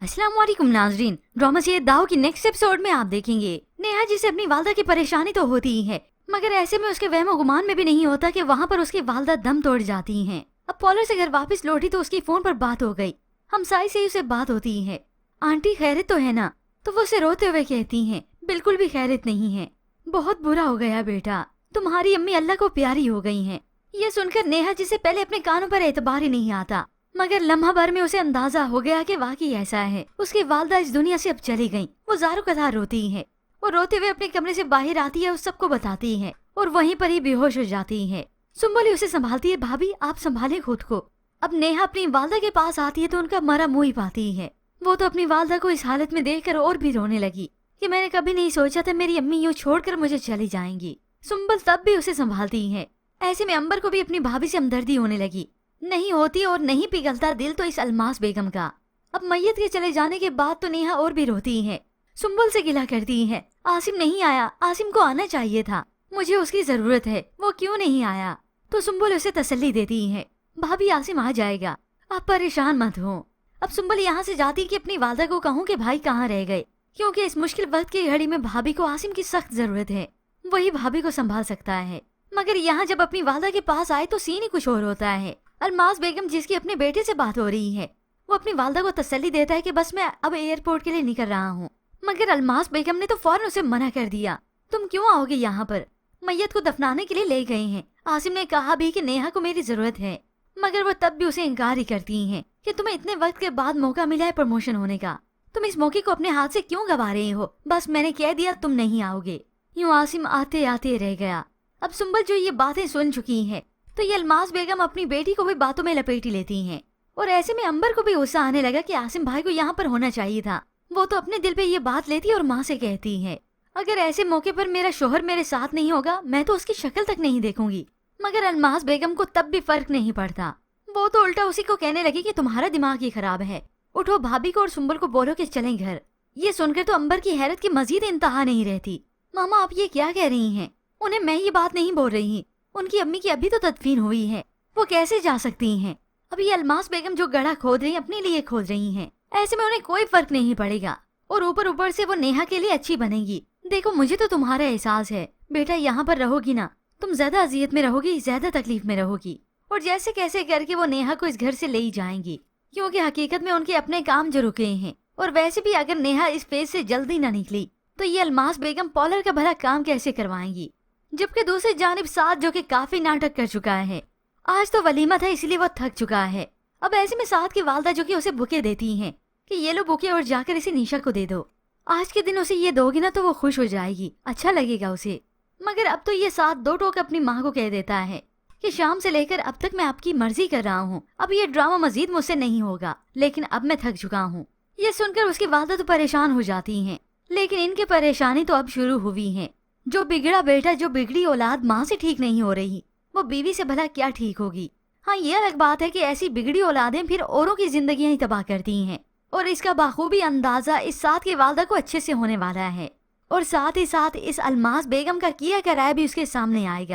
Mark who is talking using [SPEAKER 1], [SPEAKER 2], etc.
[SPEAKER 1] अस्सलाम वालेकुम नाजरीन। ड्रामा सीरीज दाव की नेक्स्ट एपिसोड में आप देखेंगे नेहा जिसे अपनी वालदा की परेशानी तो होती ही है, मगर ऐसे में उसके वहम गुमान में भी नहीं होता कि वहाँ पर उसकी वालदा दम तोड़ जाती हैं। अब पॉलर से घर वापस लौटी तो उसकी फोन पर बात हो गई। हमसाई से उसे बात होती है, आंटी खैरियत तो है ना? तो वो उसे रोते हुए कहती है बिल्कुल भी खैरियत नहीं है, बहुत बुरा हो गया बेटा, तुम्हारी अम्मी अल्लाह को प्यारी हो गई है। ये सुनकर नेहा जिसे पहले अपने कानों पर एतबार ही नहीं आता, मगर लम्हा भर में उसे अंदाजा हो गया कि वाकई ऐसा है। उसकी वालदा इस दुनिया से अब चली गईं। वो ज़ारो कदार रोती है और रोते हुए अपने कमरे से बाहर आती है, उस सबको बताती है और वहीं पर ही बेहोश हो जाती है। सुम्बुल उसे संभालती है, भाभी आप संभाले खुद को। अब नेहा अपनी वालदा के पास आती है तो उनका मरा मुंह ही पाती है। वो तो अपनी वालदा को इस हालत में देखकर और भी रोने लगी कि मैंने कभी नहीं सोचा था मेरी अम्मी यूँ छोड़कर मुझे चली जाएंगी। सुम्बुल तब भी उसे संभालती है। ऐसे में अंबर को भी अपनी भाभी से हमदर्दी होने लगी। नहीं होती और नहीं पिघलता दिल तो इस अलमास बेगम का। अब मैयत के चले जाने के बाद तो नेहा और भी रोती है, सुम्बुल से गिला करती है, आसिम नहीं आया, आसिम को आना चाहिए था, मुझे उसकी जरूरत है, वो क्यों नहीं आया? तो सुम्बुल उसे तसल्ली देती है, भाभी आसिम आ जाएगा, आप परेशान मत हो। अब सुम्बुल यहाँ से जाती कि अपनी वालदा को कहूँ कि भाई कहाँ रह गए, क्योंकि इस मुश्किल वक्त की घड़ी में भाभी को आसिम की सख्त जरूरत है, वही भाभी को संभाल सकता है। मगर यहाँ जब अपनी वालदा के पास आए तो सीन ही कुछ और होता है। अलमास बेगम जिसकी अपने बेटे से बात हो रही है, वो अपनी वालदा को तसल्ली देता है कि बस मैं अब एयरपोर्ट के लिए निकल रहा हूँ। मगर अलमास बेगम ने तो फौरन उसे मना कर दिया, तुम क्यों आओगे यहाँ पर, मैयत को दफनाने के लिए ले गए हैं। आसिम ने कहा भी कि नेहा को मेरी जरूरत है, मगर वो तब भी उसे इनकार ही करती हैं कि तुम्हें इतने वक्त के बाद मौका मिला है प्रमोशन होने का, तुम इस मौके को अपने हाथ से क्यों गवा रहे हो, बस मैंने कह दिया तुम नहीं आओगे। यूँ आसिम आते आते रह गया। अब सुम्बुल जो ये बातें सुन चुकी है तो ये अलमास बेगम अपनी बेटी को भी बातों में लपेटी लेती हैं। और ऐसे में अंबर को भी गुस्सा आने लगा कि आसिम भाई को यहाँ पर होना चाहिए था। वो तो अपने दिल पे ये बात लेती और माँ से कहती है अगर ऐसे मौके पर मेरा शोहर मेरे साथ नहीं होगा मैं तो उसकी शक्ल तक नहीं देखूंगी। मगर अलमास बेगम को तब भी फर्क नहीं पड़ता, वो तो उल्टा उसी को कहने लगी कि तुम्हारा दिमाग ही खराब है, उठो भाभी को और सुम्बुल को बोलो कि चलें घर। ये सुनकर तो अंबर की हैरत की मजीद इंतहा नहीं रहती। मामा आप ये क्या कह रही हैं? उन्हें मैं ये बात नहीं बोल रही, उनकी अम्मी की अभी तो तदफीन हुई है, वो कैसे जा सकती हैं? अब ये अलमास बेगम जो गड्ढा खोद रही अपने लिए खोद रही हैं, ऐसे में उन्हें कोई फर्क नहीं पड़ेगा और ऊपर ऊपर से वो नेहा के लिए अच्छी बनेगी। देखो मुझे तो तुम्हारा एहसास है बेटा, यहाँ पर रहोगी ना तुम ज्यादा अजियत में रहोगी, ज्यादा तकलीफ में रहोगी, और जैसे कैसे करके वो नेहा को इस घर से ले ही जाएंगी, क्योंकि हकीकत में उनके अपने काम जो रुके हैं। और वैसे भी अगर नेहा इस फेज से जल्दी न निकली तो ये अलमास बेगम पॉलर का भला काम कैसे करवाएंगी? जबकि दूसरी जानिब साथ जो कि काफी नाटक कर चुका है, आज तो वलीमा था इसलिए वो थक चुका है। अब ऐसे में साथ की वालदा जो कि उसे बुके देती हैं कि ये लो बुके और जाकर इसे निशा को दे दो, आज के दिन उसे ये दोगी ना तो वो खुश हो जाएगी, अच्छा लगेगा उसे। मगर अब तो ये साथ दो टोक अपनी माँ को कह देता है कि शाम से लेकर अब तक मैं आपकी मर्जी कर रहा हूँ, अब ये ड्रामा मजीद मुझसे नहीं होगा, लेकिन अब मैं थक चुका हूँ। ये सुनकर उसकी वालदा तो परेशान हो जाती हैं, लेकिन इनकी परेशानी तो अब शुरू हुई है। जो बिगड़ा बेटा, जो बिगड़ी औलाद माँ से ठीक नहीं हो रही, वो बीवी से भला क्या ठीक होगी? हाँ ये अलग बात है कि ऐसी बिगड़ी औलादें फिर औरों की जिंदगियां ही तबाह करती हैं, और इसका बाखूबी अंदाजा इस साथ की वालदा को अच्छे से होने वाला है, और साथ ही साथ इस अलमास बेगम का किया कराया भी उसके सामने आएगा।